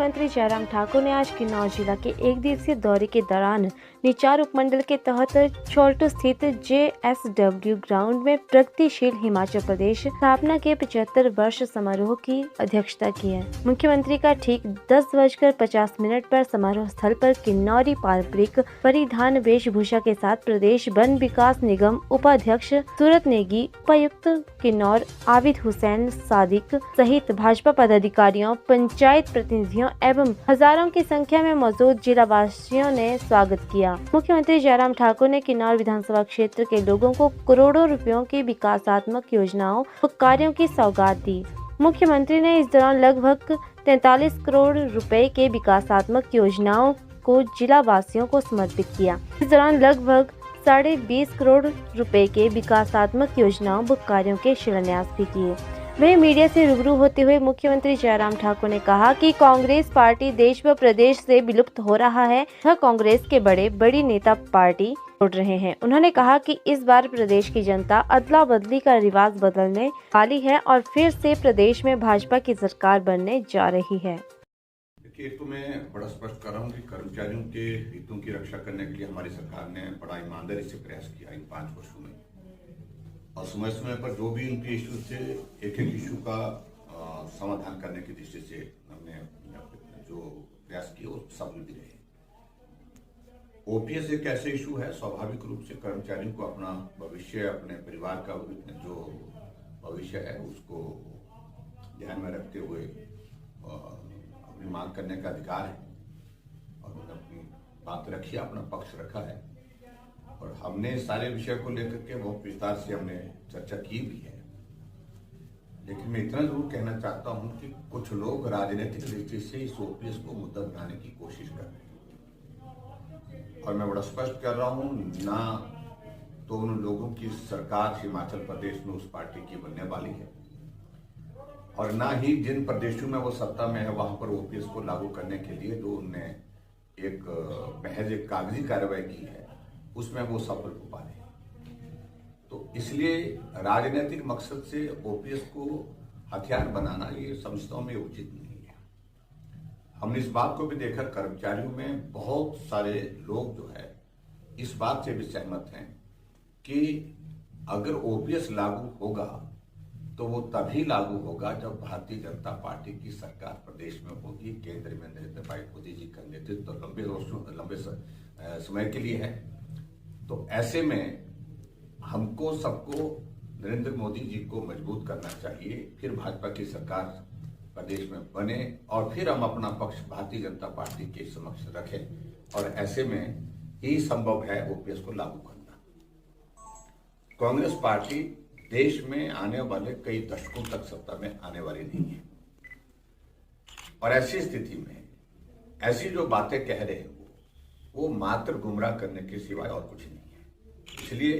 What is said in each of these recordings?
मुख्यमंत्री जयराम ठाकुर ने आज किन्नौर जिला के एक दिवसीय दौरे के दौरान निचार उपमंडल के तहत छोल्टू स्थित JSW ग्राउंड में प्रगतिशील हिमाचल प्रदेश स्थापना के 75 वर्ष समारोह की अध्यक्षता की है। मुख्यमंत्री का ठीक 10:50 पर समारोह स्थल पर किन्नौरी पारंपरिक परिधान वेशभूषा के साथ प्रदेश वन विकास निगम उपाध्यक्ष सूरत नेगी, उपायुक्त किन्नौर आबिद हुसैन सादिक सहित भाजपा पदाधिकारियों, पंचायत प्रतिनिधियों एवं हजारों की संख्या में मौजूद जिला वासियों ने स्वागत किया। मुख्यमंत्री जयराम ठाकुर ने किन्नौर विधानसभा क्षेत्र के लोगों को करोड़ों रुपयों की विकासात्मक योजनाओं व कार्यों की सौगात दी। मुख्यमंत्री ने इस दौरान लगभग 43 करोड़ रुपए के विकासात्मक योजनाओं को जिला वासियों को समर्पित किया। इस दौरान लगभग 20.5 करोड़ रुपए के विकासात्मक योजनाओं व कार्यों के शिलान्यास भी किए। वहीं मीडिया से रूबरू होते हुए मुख्यमंत्री जयराम ठाकुर ने कहा कि कांग्रेस पार्टी देश व प्रदेश से विलुप्त हो रहा है तथा कांग्रेस के बड़ी नेता पार्टी छोड़ रहे हैं। उन्होंने कहा कि इस बार प्रदेश की जनता अदला बदली का रिवाज बदलने वाली है और फिर से प्रदेश में भाजपा की सरकार बनने जा रही है। देखिए, तो मैं बड़ा स्पष्ट कर रहा हूँ कि कर्मचारियों के हितों की रक्षा करने के लिए हमारी सरकार ने बड़ा ईमानदारी से प्रयास किया इन 5 वर्षों में, और समय समय पर जो भी उनके इश्यू थे एक इश्यू का समाधान करने की दृष्टि से हमने जो प्रयास किए वो सफल भी रहे। ओपीएस एक ऐसे इशू है, स्वाभाविक रूप से कर्मचारियों को अपना भविष्य, अपने परिवार का जो भविष्य है उसको ध्यान में रखते हुए अपनी मांग करने का अधिकार है, और उन्होंने अपनी बात रखी, अपना पक्ष रखा है, और हमने सारे विषय को लेकर के बहुत विस्तार से हमने चर्चा की भी है। लेकिन मैं इतना जरूर कहना चाहता हूं कि कुछ लोग राजनीतिक दृष्टि से इस ओपीएस को मुद्दा बनाने की कोशिश कर रहे हैं, और मैं बड़ा स्पष्ट कर रहा हूं, ना तो उन लोगों की सरकार हिमाचल प्रदेश में उस पार्टी की बनने वाली है, और ना ही जिन प्रदेशों में वो सत्ता में है वहां पर ओपीएस को लागू करने के लिए जो उनने एक महज एक कागजी कार्रवाई की है उसमें वो सफल हो पा रहे हैं। तो इसलिए राजनीतिक मकसद से ओपीएस को हथियार बनाना ये समझता में उचित नहीं है। हमने इस बात को भी देखा, कर्मचारियों में बहुत सारे लोग जो है इस बात से भी सहमत हैं कि अगर ओपीएस लागू होगा तो वो तभी लागू होगा जब भारतीय जनता पार्टी की सरकार प्रदेश में होगी, केंद्र में नरेंद्र भाई मोदी जी का नेतृत्व लंबे समय के लिए है। तो ऐसे में हमको सबको नरेंद्र मोदी जी को मजबूत करना चाहिए, फिर भाजपा की सरकार प्रदेश में बने और फिर हम अपना पक्ष भारतीय जनता पार्टी के समक्ष रखें, और ऐसे में ही संभव है ओपीएस को लागू करना। कांग्रेस पार्टी देश में आने वाले कई दशकों तक सत्ता में आने वाली नहीं है, और ऐसी स्थिति में ऐसी जो बातें कह रहे हैं वो मात्र गुमराह करने के सिवाय और कुछ नहीं है। इसलिए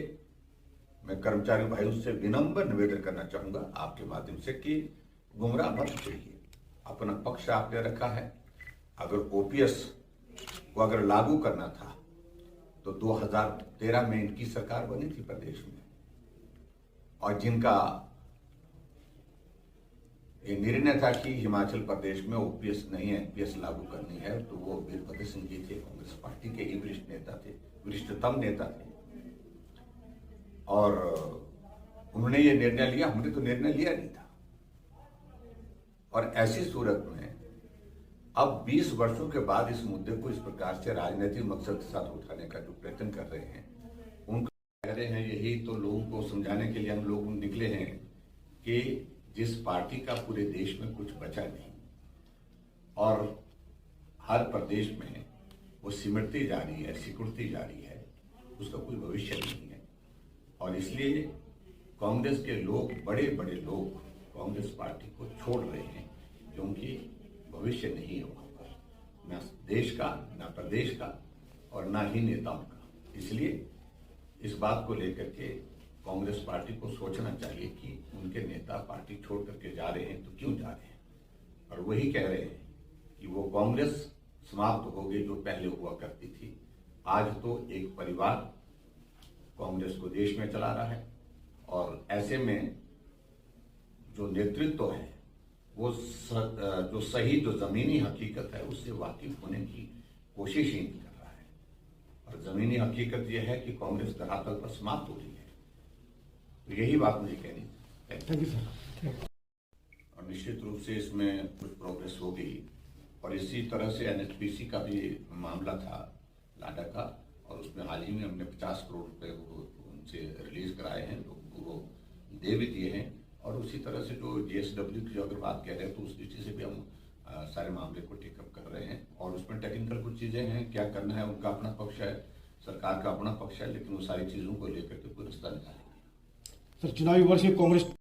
मैं कर्मचारी भाइयों से विनम्र निवेदन करना चाहूंगा आपके माध्यम से कि गुमराह मत करिए, अपना पक्ष आपने रखा है। अगर ओपीएस को अगर लागू करना था तो 2013 में इनकी सरकार बनी थी प्रदेश में, और जिनका ये निर्णय था कि हिमाचल प्रदेश में ओपीएस नहीं है, एनपीएस लागू करनी है, तो वो वीरभद्र सिंह जी थे, कांग्रेस पार्टी के ही वरिष्ठ नेता थे, वरिष्ठतम नेता थे, और उन्होंने ये निर्णय लिया। हमने तो निर्णय लिया नहीं था। और ऐसी सूरत में अब 20 वर्षों के बाद इस मुद्दे को इस प्रकार से राजनीतिक मकसद के साथ उठाने का जो प्रयत्न कर रहे हैं, उनका कह रहे हैं यही तो लोगों को समझाने के लिए हम लोग निकले हैं कि जिस पार्टी का पूरे देश में कुछ बचा नहीं और हर प्रदेश में वो सिमटती जा रही है, सिकुड़ती जा रही है, उसका कोई भविष्य नहीं है। और इसलिए कांग्रेस के लोग, बड़े बड़े लोग कांग्रेस पार्टी को छोड़ रहे हैं, क्योंकि भविष्य नहीं है वहां पर, न देश का, न प्रदेश का, और न ही नेताओं का। इसलिए इस बात को लेकर के कांग्रेस पार्टी को सोचना चाहिए कि उनके नेता पार्टी छोड़ करके जा रहे हैं तो क्यों जा रहे हैं, और वही कह रहे हैं कि वो कांग्रेस समाप्त हो गई जो पहले हुआ करती थी। आज तो एक परिवार कांग्रेस को देश में चला रहा है, और ऐसे में जो नेतृत्व है वो जो सही जो जमीनी हकीकत है उससे वाकिफ होने की कोशिश ही नहीं कर रहा है। और जमीनी हकीकत यह है कि कांग्रेस धरातल पर समाप्त हो रही है। तो यही बात मुझे कहनी है। Thank you sir. और निश्चित रूप से इसमें कुछ प्रोग्रेस हो गई। और इसी तरह से एनएचपीसी का भी मामला था लाडा का, और उसमें हाल ही में हमने 50 करोड़ रुपए उनसे रिलीज कराए हैं, तो वो दे भी दिए हैं। और उसी तरह से जो जीएसडब्ल्यू की जो अगर बात कह रहे हैं तो उस दृष्टि से भी हम सारे मामले को टेकअप कर रहे हैं। और उसमें टेक्निकल कुछ चीजें हैं, क्या करना है उनका अपना पक्ष है, सरकार का अपना पक्ष है, लेकिन वो सारी चीजों को लेकर के कोई रास्ता निकालेंगे। सर, चुनावी वर्ष में कांग्रेस